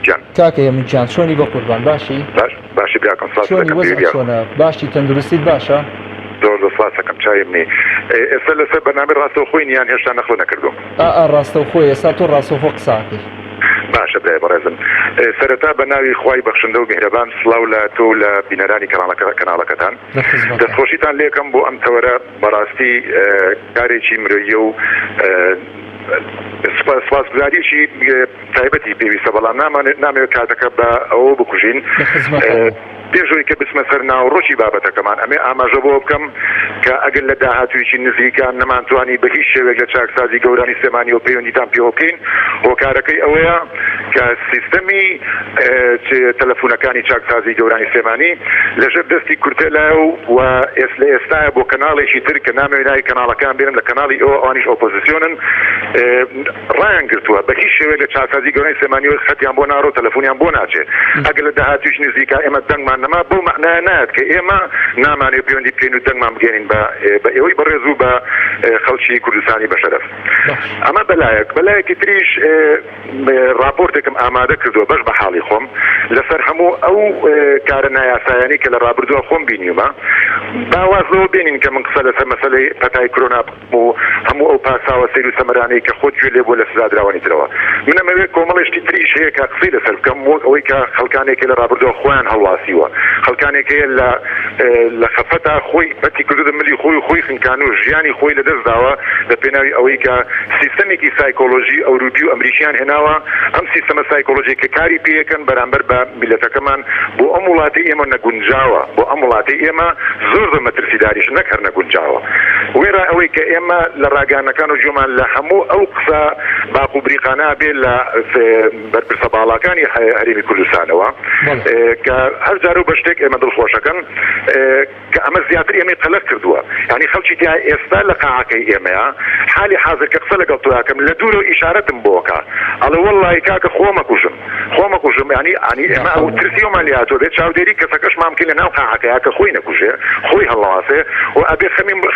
جان کاکە من جان چۆنی بە قوربان باشی باشی براکەم چۆنی وەزن چۆنە باشی تەندروستیت باشە زۆر سپاسەکەم چاوێنێ ئێستا لەسەر بەنامەی ڕاستەوخۆین یان هێشتا نەخۆ نەکردوم ڕاستەوخۆی ئێستا تۆ ڕاستەوخۆ قساکەی باشە برای بەڕێزم سەرەتا بە ناوی خوای بەخشندە و میهرەبان سڵاو لە تۆ لە بینەرانی کەناڵەکەتان دەستخۆشیتان لێکم بۆ ئەم تەوەرە بەڕاستی کارێکی مرۆیە و سپاسگوزاریشی تایبەتی پێویستە بەڵام نامەوێت کاتەکە بە ئەوە بکوژین پێشەوەی کە بسمە سەر ناوڕۆکی بابەتەکەمان ئەمێ ئاماژە بۆ بکەم کە ئەگەر لە داهاتوویکی نزیکان نەمانتوانی بە هیچ شێوێک لە چاکسازی گەورانی سێمانی و پەیوەندیتان پێوە بکەین هۆکارەکەی ئەوەیە کە سیستەمی تەلەفۆنەکانی چاکسازی گەورانی سێمانی لەژێر دەستی کورتێلایە و لە ئێستاە بۆ کەناڵێکی تر کە نامەوێنایی کەناڵەکان بێنن لە کەناڵی ئەوە ئەوانیش ئۆپۆزیسیۆنن ڕایان گرتووە بە هیچ شێوێک لە چاکسازی گەورانی سێمانی خەتیان بۆ ناڕۆ تەلەفۆنیان بۆ ناچێت ئەگەر لە داهاتوویش نزیکا ئێمە دەنگمان نەما بۆ معنای نایەت کە ئێمە نامانێ پەیوەندی بکەین و دەنگمان بگەێنین بە ئێوەی بەڕێز و بە خەڵکی کوردستانی بەشەرەف ئەمە بەلایەکی تریش راپۆرتێکم ئامادە کردووە بەش بە حاڵی خۆم لەسەر هەموو ئەو کارە نایاسایانی کە لە ڕابردووە خۆم بینیومە باوازەوە بینین کە من قسە لەسەر مەسەلەی پەتای کۆرۆنا و هەموو ئەو پاساوە سیر و سەمەرانەی کە خۆت گوێ لێ بۆ لە سزادراوانی ترەوە من ئەمەوێت کۆمەڵێشتی تریش هەیە کە قسەی لەسەر بکەم ئەوەی کە خەڵکانێکی لە ڕابردووە خۆیان هەڵواسیوە خەڵکانێکی لە خەفەتا خۆی بەتی کردو ملی خۆی خنکان و ژیانی خۆی لە دەست داوە لە پێناوی ئەوەی کە سیستەمێکی سایکۆلۆژی ئەوروپی و ئەمریکیان هێناوە ئەم سیستەمە سایکۆلۆژی کە کاری پێیەکەن بەرامبەر بە میلەتەکەمان بۆ ئەم وڵاتی ئێمە نەگونجاوە بۆ ئەم وڵاتی ئێمە زۆر مەترسیداریش نەک هەر نەگونجاوە وێرا ئەوەی کە ئێمە لە ڕاگانەکان و جۆمان لە هەموو ئەو قسە باق و بریقانە بێت لە بەرپرسە باڵاکانی هەرێمی کوردستانەوە کە هەر جارو بە شتێک ئێمە دڵخۆشەکەن کە ئەمە زیاتر ئێمە قەلق کردووە یعنی خەڵکی تیا ئێستا لە قاعەکەی ئێمەیە حالی حاضر کە قسە لەگەڵ تۆیاکەم لە دوورە ئیشارەتم بۆکە ئەڵێ وەڵڵی کاکە خۆمەکوژم ینی ئێمە ئەو ترسیۆمان لاتۆ بێت چاودێری کەسەکەش مامکە لە ناو قاعەکەیە کە خۆی نەکوژێ خۆی هەڵواسێ و ئەبێ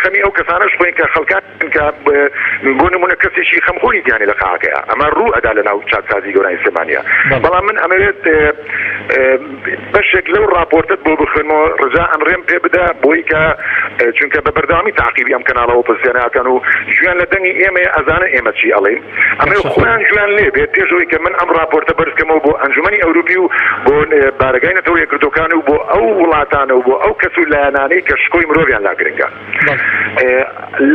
خەمی ئەو کەسانەش خۆین کە خەڵکان کە بۆ نمونە کەسێکی خەمخۆنی دیانی لە قاعەکەیە ئەمە ڕوو ئەدا لە ناو چاکسازی گەورانی سێمانیە بەڵام من ئەمەوێت بەشێک لەو راپۆرتت بۆ بخوێنەوە ڕجا ئەمڕێم پێ بدە بۆی کە چونکە بە بەردەوامی تاقیبی ئەم کەناڵەوە ئۆپۆزیسیۆنەکان و ژیان لە دەنگی ئێمە ئەزانە ئێمە چی ئەڵێن ئەمە خۆیان ژیان لێ بێت پێشەوەی کە من ئەم راپۆرتە بەرزکەمەوە بۆ ئەنجومەنی ئەوروپی و بۆ بارگای نەتەوە یەکگرتوەکان و بۆ ئەو وڵاتانە و بۆ ئەو کەس و لایەنانەی کە شکۆی مرۆڤیان لا گرنگە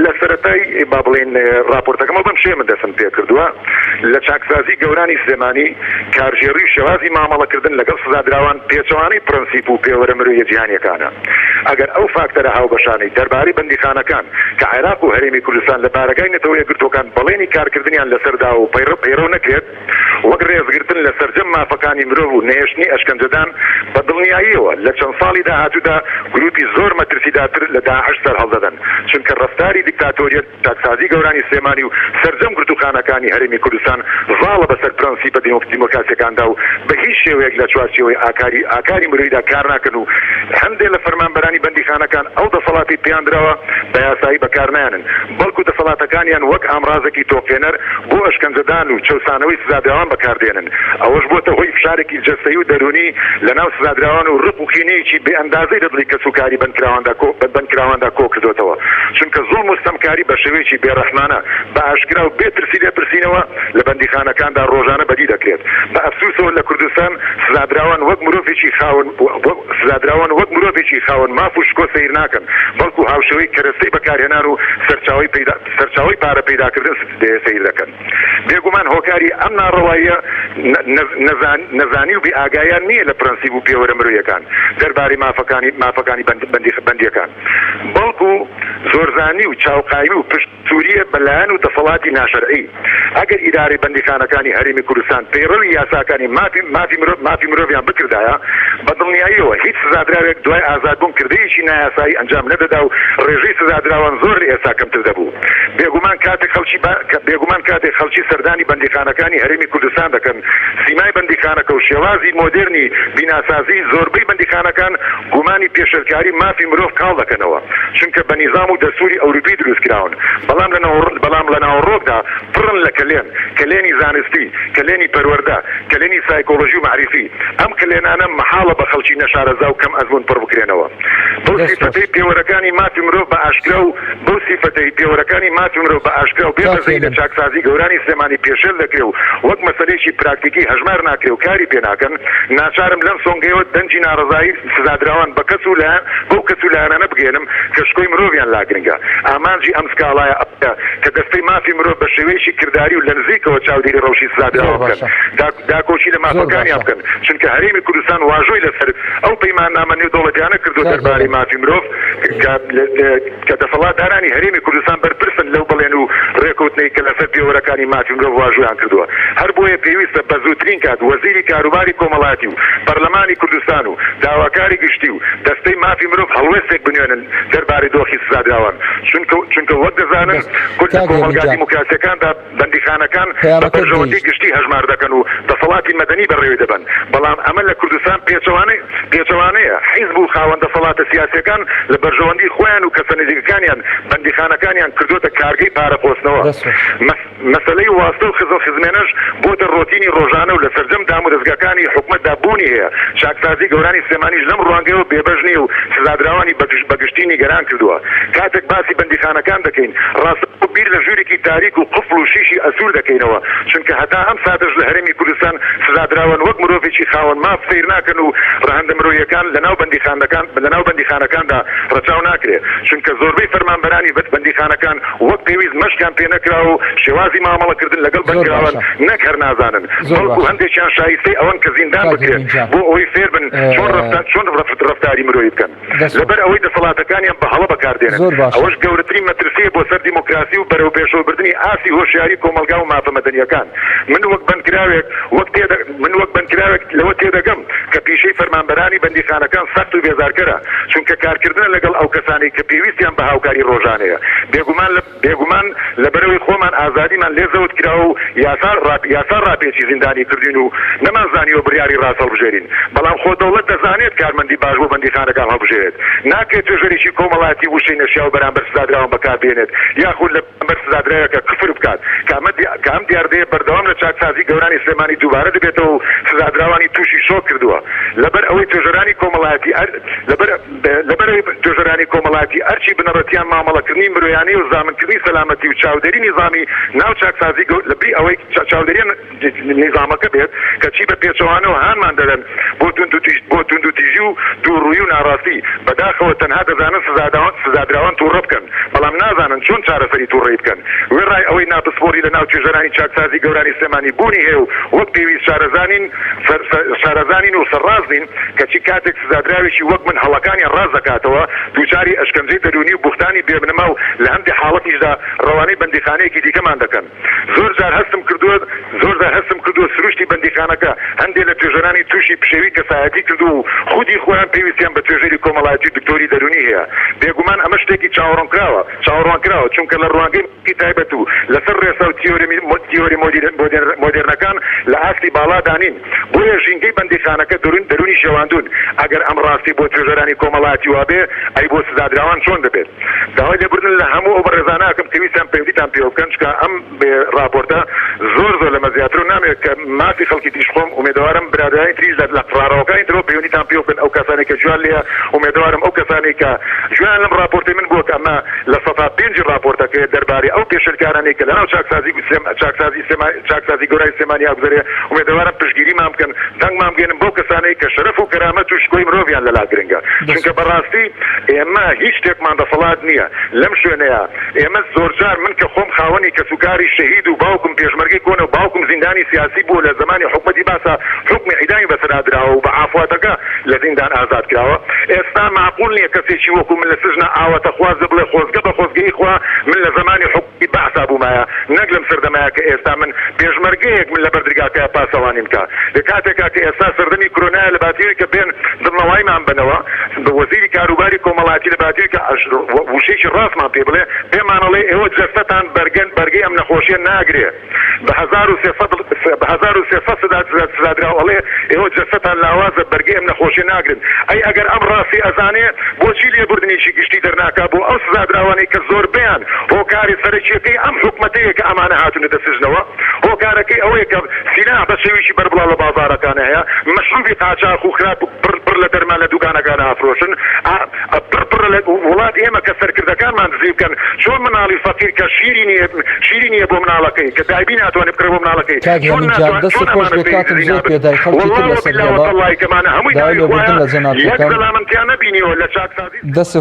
لە سەرەتای با بڵێن راپۆرتەکەمە بەم شێمە دەستم پێ کردووە لە چاکسازی گەورانی سلێمانی کارژێڕی و شێوازی مامەڵەکردن لەگەڵ سزادراوان پێچەوانی پرەنسیپ و پێوەرە مرۆیە جیهانیەکانە ئەگەر ئەو فاکتەرە هاوبەشانەی دەربارەی بەندیخانەکان کە عێراق و هەرێمی کوردستان لە بارگای نەتەوە یەکگرتوەکان بەڵێنی کارکردنیان لەسەردا و پەیڕۆ نەکرێت وەک ڕێزگرتن لە سەرجەم مافەکانی مرۆڤ و نێشتنی ئەشکەنجەدان بە دڵنیاییەوە لە چەند ساڵی داهاتوودا گروپی زۆر مەترسیداتر لە داعش سەرهەڵدەدەن چونکە ڕەفتاری دیکتاتۆریەت چاکسازی گەورانی سلێمانی و سەرجەم گرتوخانەکانی هەرێمی کوردستان ڤاڵە بەسەر پرەنسیپە دیموکراسیەکاندا و بە هیچ شێوەیەک لە چوارچێوەی ئاکاری مرۆیدا کار ناکەن و هەندێک لە فەرمانبەرانی بەندیخانەکان ئەو دەسەڵاتی پێیاندراوە بە یاسایی بەکار نایەنن بەڵکو دەسەڵاتەکانیان وەک ئامڕازێکی تۆقێنەر بۆ ئەشکەنجەدان و چەسانەوەی سزادراوان بەکاردێنن ئەوەش بۆتە هۆی فشارێکی جەستەیی و دەرونی لە ناو سزادراوان و ڕق و کینەیەکی بێ ئەندازەی دەدڵی کەسوکاری بەندکراواندا کۆ کردوتەوە چونکە زوڵم و ستەمکاری بە شێوەیەکی بێڕەحمانە بە ئاشکرا و بێترسی لێپرسینەوە لە بەندیخانەکاندا ڕۆژانە بەدی دەکرێت بە ئەفسوسەوە لە کوردستان سزادراوان وەک مرۆڤێکی خاوەن ماف و شکۆ سیر ناکەن بەڵکو هاوشێوەی کەرەستەی بەکارهێنان و سەرچاوی پارە پەیداکردن سیر دەکەن بێگومان هۆکاری ئەم ناڕەواییە نەزانی و بێئاگایان نییە لە پرەنسیپ و پێوەرە مرۆیەکان دەربارەی مافەکانی بەندیەکان بەڵکو زۆرزانی و چاوقامی و پشتوریە بەلایەن و دەسەڵاتی ناشەرعی ئەگەر ئیدارەی بەندیخانەکانی هەرێمی کوردستان پەیڕەوی یاساکانی مافی مرۆڤ مرۆڤیان بکردایە بە دڵنیاییەوە هیچ سزادراوێک دوای ئازادبوون کردەیەکی نایاسایی ئەنجام نەدەدا و ڕێژەی سزادراوان زۆر لە ئێستا کەمتر دەبوو. بێگومان کاتێک خەڵکی سەردانی بەندیخانەکانی هەرێمی کوردستان دەکەن سیمای بەندیخانەکە و شێوازی مۆدرنی بیناسازی زۆربەی بەندیخانەکان گومانی پێشەرکاری مافی مرۆڤ کاڵ دەکەنەوە چونکە بە نیزام و دەستوری ئەوروپی دروستکراون بەڵام لە ناوەڕۆکدا پڕن لە کلێنی زانستی کلێنی پەروەردە کلێنی سایکۆلۆژی و معریفی ئەم کلێنانە مەحاڵە بە خەڵکی نەشارەزا و کەم ئەزمون پڕ بکرێنەوە. بەو سیفەتەی پێوەرەکانی مافی مرۆڤ بە ئاشکرا و بەو سیفەتەی پێوەرەکانی مافی مرۆڤ بە ئاشکرا و بێبەزەی لە چاکسازی گەورانی سلێمانی پێشێل دەکرێ و وەک مەسەلەیەکی پراکتیکی هەژمار ناکرێ و کاری پێ ناکەن ناچارم لەم سۆنگەیەوە دەنجی ناڕزایی سزادراوان بە کەس و بەو کەس و لایەنانە بگێنم کە شکۆی مرۆڤیان لاگرنگە ئامانجی ئەم سکاڵایە کە دەستەی مافی مرۆڤ بە شێوەیەکی کردداری و لە نزیکەوە چاودێری ڕەوشی سزادراوە بکەن داکۆچی لە مافەکانیان بکەن چونکە هەرێمی کوردستان واژۆی لەسەر ئەو پەیماننامە نێودەوڵەتیانە کردو دەربارەی مافی مرۆڤ کە دەسەڵاتدارانی هەرێمی کوردستان بەرپرسن لەو بڵێن و ڕێکوتنەی کە لەسەر پێوەرەکانی مافی مرۆڤ واژۆیان کردووە. هەر بۆیە پێویستە بە زووترین کات وەزیری کاروباری کۆمەڵاتی و پەرلەمانی کوردستان و داواکاری گشتی و دەستەی مافی مرۆڤ هەڵوێستێک بنوێنن دەربارەی دۆخی سزادراوان چونکە وەک دەزانن کۆمەلگا دیموکراسیەکاندا بەندیخانەکان بە بەرژەوەندی گشتی هەژمار دەکەن و دەسەڵاتی مەدەنی بەڕێوەی دەبن بەڵام ئەمە لە کوردستان پێچەوانەیە حیزب و خاوەن دەسەڵاتە سیاسیەکان لە بەرژەوەندی خۆیان و کەسە نزیکەکانیان بەندیخانەکانیان کردوتە کارگەی پارەخۆستنەوە. مەسەلەی واستە و خزمێنەش بۆتە ڕۆتینی ڕۆژانە و لە سەرجەم دام و دەستگاکانی حکومەتدا بوونی هەیە. چاکسازی گەورانی سلێمانیش لەم ڕوانگەیەوە بێبەژنی و سزادراوانی بەگشتی نیگەران کردووە. کاتێک باسی بەندیخانەکان دەکەین ڕاست بیر لە ژوورێکی تاریک و قفڵ و شیشی ئەسوور دەکەینەوە چونکە هەتا ئەم ساتەش لە هەرێمی کوردستان سزادراوان وەک مرۆڤێکی خاوەن ماف سیر ناکەن و ڕەهەندە مرۆیەکان لەناو بەندیخانەکاندا ڕەچاو ناکرێت چونکە زۆربەی فەرمانبەرانی بەندیخانەکان وەک پێویست مەشکیان پێ نەکرا و شێوازی مامەڵەکردن لەگەڵ بەندراوان نەک هەر نازانن بەڵکو هەندێکیان شایستەی ئەوەن کە زیندان بکرێت بۆ ئەوەی فێر بن چۆن ڕەفتاری مرۆیی بکەن لەبەر ئەوەی دەسەڵاتەکانیان بە هەڵە بەکاردێنن. ئەوەش گەورەترین مەترسیە بۆ سەر دیموکراسی و بەرەو پێشەوەبردننی ئاسی هۆشیاری کۆمەلگا و مافە مەدەنیەکان. من وەک بەندکراوێک لەوە تێدەگەم کە پیشەی فەرمانبەرانی بەندیخانەکان سەخت و بێزارکەرە چونکە کارکردن لەگەڵ ئەو کەسانی کە پێویستیان بە هاوکاری ڕۆژانەیە بێگومان لەبەرەوەی خۆمان ئازادیمان لێزەوت کراوە و یاسا ڕاپێکی زیندانی کردین و نەمانزانیوە بڕیاری ڕاست هەڵبژێرین بەڵام خۆ دەوڵەت دەزانێت کارمەندی باش بۆ بەندیخانەکان هەڵبژێرێت ناکرێت توێژەرێکی کۆمەڵاتی وشەی نەشیا و بەرامبەر سزادراوان بەکاربێنێت یاخود لە بەرامبەر سزادرایەکە کفر بکات کە ئەم دیاردەیە بەردەوام لە چاکسازی گەورانی سلێمانی دووبارە دەبێتەوە و سزادراوانی تووشی شۆک کردووە لەبەر ئەوەی توێژەرانی کۆمەڵاتی ئەرچی بنەڕەتیان مامەڵەکردنی مرۆیانەی و زامنکردنی سەلامەتی و چاودێری نظامی ناو چاکسازی لەبری ئەوەی چاودێریان نظامەکە بێت کە چی بە پێچەوانەوە هانمان دەدەن بۆ توندوتیژی و دووڕووی و ناڕاستی بەداخەوە تەنها دەزانن سزادراوان تووڕە بکەن بەڵام نازانن چۆن چارەسەری تووڕێی بکەن وێ ڕای ئەوەی ناپسپۆری لە ناو توێژەرانی چاکسازی گەورانی سلێمانی بوونی هەیە و وەک پێویست شارەزانین و سەرڕازنین کەچی کاتێک سزادراوێکی وەک من هەڵەکانیان ڕاز دەکاتەوە دووچاری ئەشکەنجەی دەرونی و بوختانی بێبنەما و لە هەندێک حاڵەتیشدا ڕەوانەی بەندیخانەیەکی دیکەمان دەکەن. زۆر جار هەستم کردووە سروشتی بەندیخانەکە هەندێک لە توێژەرانی تووشی پشێوی کەسایەتی کردو و خودی خۆیان پێویستیان بە توێژەری کۆمەڵایەتی دکتۆری دەرونی هەیە. بێگومان ئەمە شتێکی چاوەڕوان کراوە چونکە لە ڕوانگەی تایبەت و لەسەر ڕێسا و تیۆری مۆدێرنەکان لە ئاستی باڵا دانین بۆیە ژینگەی بەندیخانەکە دەرونی شێواندون ئەگەر ئەم ڕاستی بۆ توێژەرانی کۆمەڵایەتی وابێ ئەی بۆ سزادراوان چۆن دەبێت. داوای لێبوردن لە هەموو ئەو بەڕێزانەکەم کەویستیان پەیوەندیتان پێ بکەن چکە ئەم راپۆرتە زۆر لەمە زیاتر و نامێت کە مافی خەڵکی دیش خۆم ئومێدەوارم برادرانی تریش لە فراڕەوەکانی ترەوە پەیوەندیتان پێ بکەن ئەو کەسانی کە جوان لێە ئومێدەوارم ئەو کەسانی کە جوان لەم راپۆرتی من بووە کە ئەمە لە سەفا 5 راپۆرتەکە دەربارەی ئەو پێشەرکارانەی کە لەناو چاکسازی گەورای سلێمانی هەڵبژێرێ ئومێدەوارم پشتگیریمان بکەن دەنگمان بگێنن بۆ کەسانەی کە شەرەف و کەرامەت و شکۆی مرۆڤیان لەلا گرنگە چونکە بەڕاستی ئێمە هیچ شتێکمان دەسەڵات نییە لەم شوێنەیە ئێمە زۆرجار من کە خۆم خاوەنی کەسوکاری شەهید و باوکم پێشمەرگەی کۆنە و باوکم زیندانی سیاسی بوو لە زمانی حکومەتی باسا حکمی ئیدامی بەسەرادراوە و بە عافواتەکە لە زیندان ئازاد کراوە ئێستا معقول نییە کەسێکی وەکو من لە سژنە ئاوەتە خوازە بڵێ خۆزگە بە خۆزگەی خوا من لە زمانی حکومەتی باسا بوومایە نەک لەم سەردەمایە کە ئێستا من پێشمەرگەیەک من لە بەردرگاکەیە پاسەوانیم کە لە کاتێکا کە ئێستا سەردەمی کۆرۆنا نایە لە باتیوی کە بێن دڵنەوایمان بنەوە بە وەزیری کاروباری کۆمەڵاتی لە باتیوی کە وشەیەکی ڕاستمان پێ بڵێ پێمانەڵێ ئێوە جەستەتان بەرگەی ئەم نەخۆشیە ناگرێ بە 1300 سزادراوەڵێ ئێوە جەستەتان لاوازە بەرگەی ئەم نەخۆشیە ناگرن ئەی ئەگەر ئەم ڕاستی ئەزانێ بۆچی لێبوردنێکی گشتی دەرناکا بۆ ئەو سزادراوانەی کە زۆربیان هۆکاری سەرەکیەکەی ئەم حکومەتەیە کە ئەمانە هاتوونە دەسژنەوە هۆکارەکەی ئەوەیە کە سیلاح بە شێویشی بەربڵاو لە بازارەکانە هەیە مەشروبی قاچاق و خراپ پڕ لە دەرمان لە دوکانەکانە ئافرۆشن پڕ لە وڵات ئێمە کە سەرکردەکانمان دزی بکەن چۆن مناڵی فەقیر کە شیری نییە بۆ مناڵەکەی کە دایبی ناتوانێت بکرێ بۆ مناڵەکەی دەست خۆش بکاتم زۆر پێدای خەڵکی تر لەسەر والله هەمووی دایک وایە یەک زەلامەتیان نەبینیەوە لە چاکسازی دەست